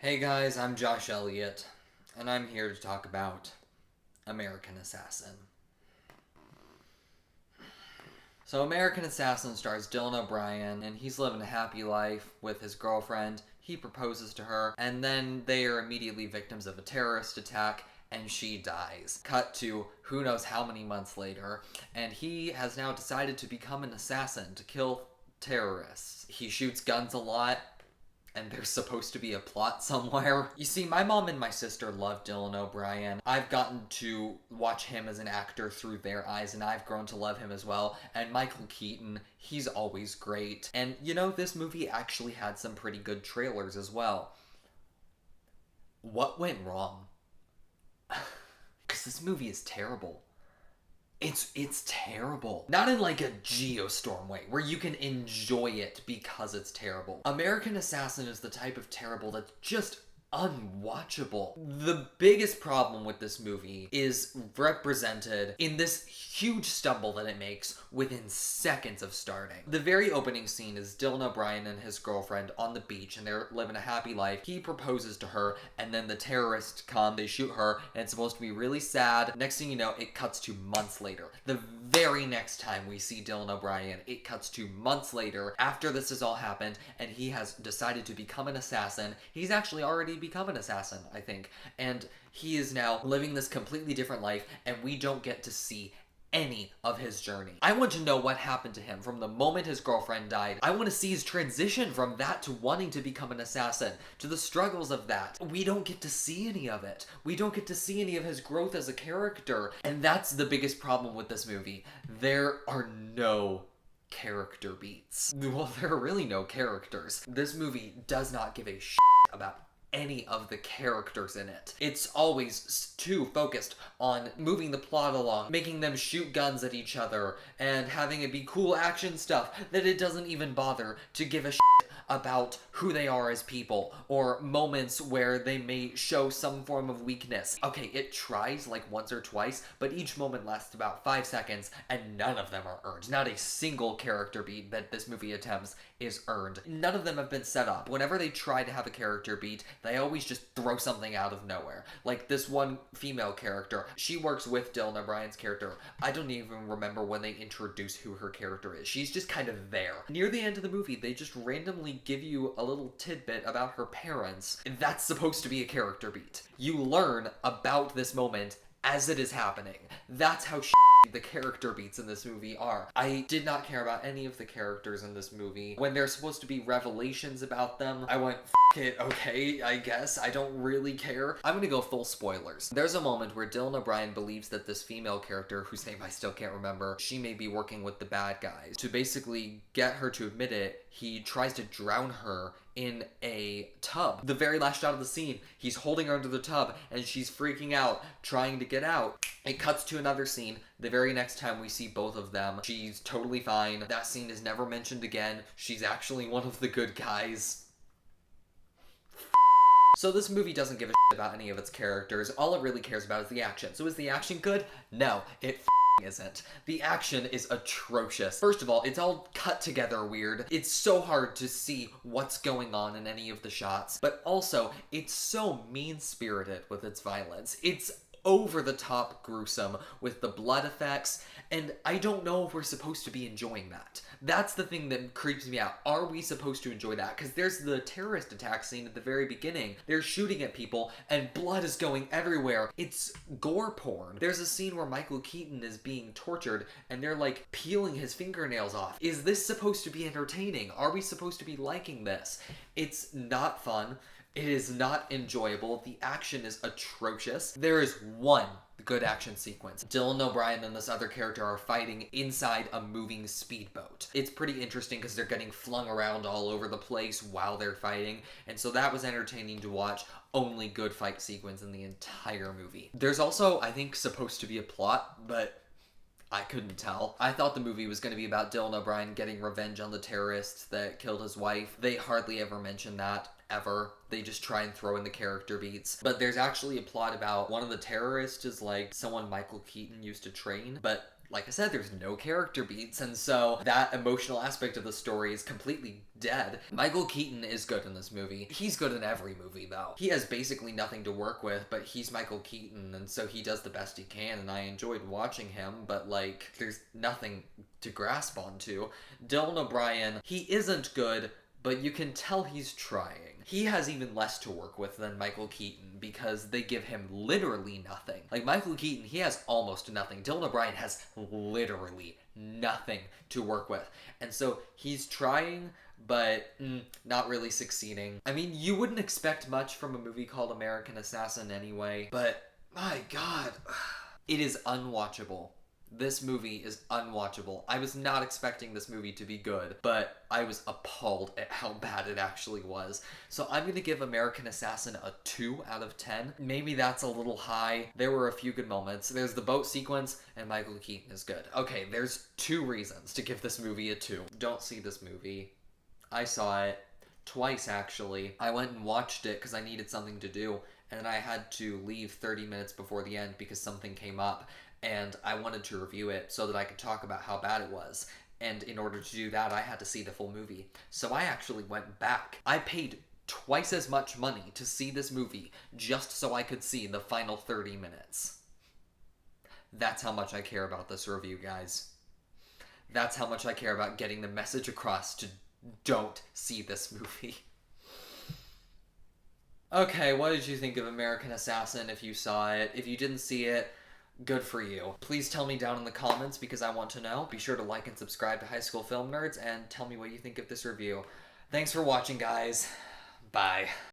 Hey guys, I'm Josh Elliott, and I'm here to talk about American Assassin. So, American Assassin stars Dylan O'Brien, and he's living a happy life with his girlfriend. He proposes to her, and then they are immediately victims of a terrorist attack, and she dies. Cut to who knows how many months later, and he has now decided to become an assassin to kill terrorists. He shoots guns a lot, and there's supposed to be a plot somewhere. You see, my mom and my sister love Dylan O'Brien. I've gotten to watch him as an actor through their eyes, and I've grown to love him as well. And Michael Keaton, he's always great. And you know, this movie actually had some pretty good trailers as well. What went wrong? Because this movie is terrible. It's terrible. Not in like a Geostorm way, where you can enjoy it because it's terrible. American Assassin is the type of terrible that's just unwatchable. The biggest problem with this movie is represented in this huge stumble that it makes within seconds of starting. The very opening scene is Dylan O'Brien and his girlfriend on the beach, and they're living a happy life. He proposes to her, and then the terrorists come, they shoot her, and it's supposed to be really sad. Next thing you know, it cuts to months later. The very next time we see Dylan O'Brien, it cuts to months later, after this has all happened, and he has decided to become an assassin. He's actually already become an assassin, I think, and he is now living this completely different life, and we don't get to see any of his journey. I want to know what happened to him from the moment his girlfriend died. I want to see his transition from that to wanting to become an assassin, to the struggles of that. We don't get to see any of it. We don't get to see any of his growth as a character, and that's the biggest problem with this movie. There are no character beats. Well, there are really no characters. This movie does not give a shit about any of the characters in it. It's always too focused on moving the plot along, making them shoot guns at each other, and having it be cool action stuff that it doesn't even bother to give a shit about who they are as people, or moments where they may show some form of weakness. Okay, it tries like once or twice, but each moment lasts about 5 seconds, and none of them are earned. Not a single character beat that this movie attempts is earned. None of them have been set up. Whenever they try to have a character beat, they always just throw something out of nowhere. Like this one female character, she works with Dylan O'Brien's character. I don't even remember when they introduce who her character is. She's just kind of there. Near the end of the movie, they just randomly give you a little tidbit about her parents. That's supposed to be a character beat. You learn about this moment as it is happening. That's how the character beats in this movie are. I did not care about any of the characters in this movie. When there's supposed to be revelations about them, I went, it, okay, I guess. I don't really care. I'm gonna go full spoilers. There's a moment where Dylan O'Brien believes that this female character, whose name I still can't remember, she may be working with the bad guys. To basically get her to admit it, he tries to drown her in a tub. The very last shot of the scene, he's holding her under the tub, and she's freaking out, trying to get out. It cuts to another scene. The very next time we see both of them, she's totally fine. That scene is never mentioned again. She's actually one of the good guys. So this movie doesn't give a shit about any of its characters. All it really cares about is the action. So is the action good? No, it isn't. The action is atrocious. First of all, it's all cut together weird. It's so hard to see what's going on in any of the shots. But also, it's so mean-spirited with its violence. It's over the top gruesome with the blood effects, and I don't know if we're supposed to be enjoying that. That's the thing that creeps me out. Are we supposed to enjoy that? Because there's the terrorist attack scene at the very beginning. They're shooting at people, and blood is going everywhere. It's gore porn. There's a scene where Michael Keaton is being tortured, and they're like peeling his fingernails off. Is this supposed to be entertaining? Are we supposed to be liking this? It's not fun. It is not enjoyable. The action is atrocious. There is one good action sequence. Dylan O'Brien and this other character are fighting inside a moving speedboat. It's pretty interesting because they're getting flung around all over the place while they're fighting, and so that was entertaining to watch. Only good fight sequence in the entire movie. There's also, I think, supposed to be a plot, but I couldn't tell. I thought the movie was going to be about Dylan O'Brien getting revenge on the terrorists that killed his wife. They hardly ever mention that, ever. They just try and throw in the character beats. But there's actually a plot about one of the terrorists is like someone Michael Keaton used to train, but like I said, there's no character beats, and so that emotional aspect of the story is completely dead. Michael Keaton is good in this movie. He's good in every movie, though. He has basically nothing to work with, but he's Michael Keaton, and so he does the best he can, and I enjoyed watching him, but, like, there's nothing to grasp onto. Dylan O'Brien, he isn't good, but you can tell he's trying. He has even less to work with than Michael Keaton because they give him literally nothing. Like, Michael Keaton, he has almost nothing. Dylan O'Brien has literally nothing to work with. And so he's trying, but not really succeeding. I mean, you wouldn't expect much from a movie called American Assassin anyway, but my God, it is unwatchable. This movie is unwatchable. I was not expecting this movie to be good, but I was appalled at how bad it actually was. So I'm going to give American Assassin a 2 out of 10. Maybe that's a little high. There were a few good moments. There's the boat sequence, and Michael Keaton is good. Okay, there's 2 reasons to give this movie a 2. Don't see this movie. I saw it twice, actually. I went and watched it because I needed something to do, and then I had to leave 30 minutes before the end because something came up. And I wanted to review it so that I could talk about how bad it was. And in order to do that, I had to see the full movie. So I actually went back. I paid twice as much money to see this movie just so I could see the final 30 minutes. That's how much I care about this review, guys. That's how much I care about getting the message across to don't see this movie. Okay, what did you think of American Assassin if you saw it? If you didn't see it, good for you. Please tell me down in the comments because I want to know. Be sure to like and subscribe to High School Film Nerds and tell me what you think of this review. Thanks for watching, guys. Bye.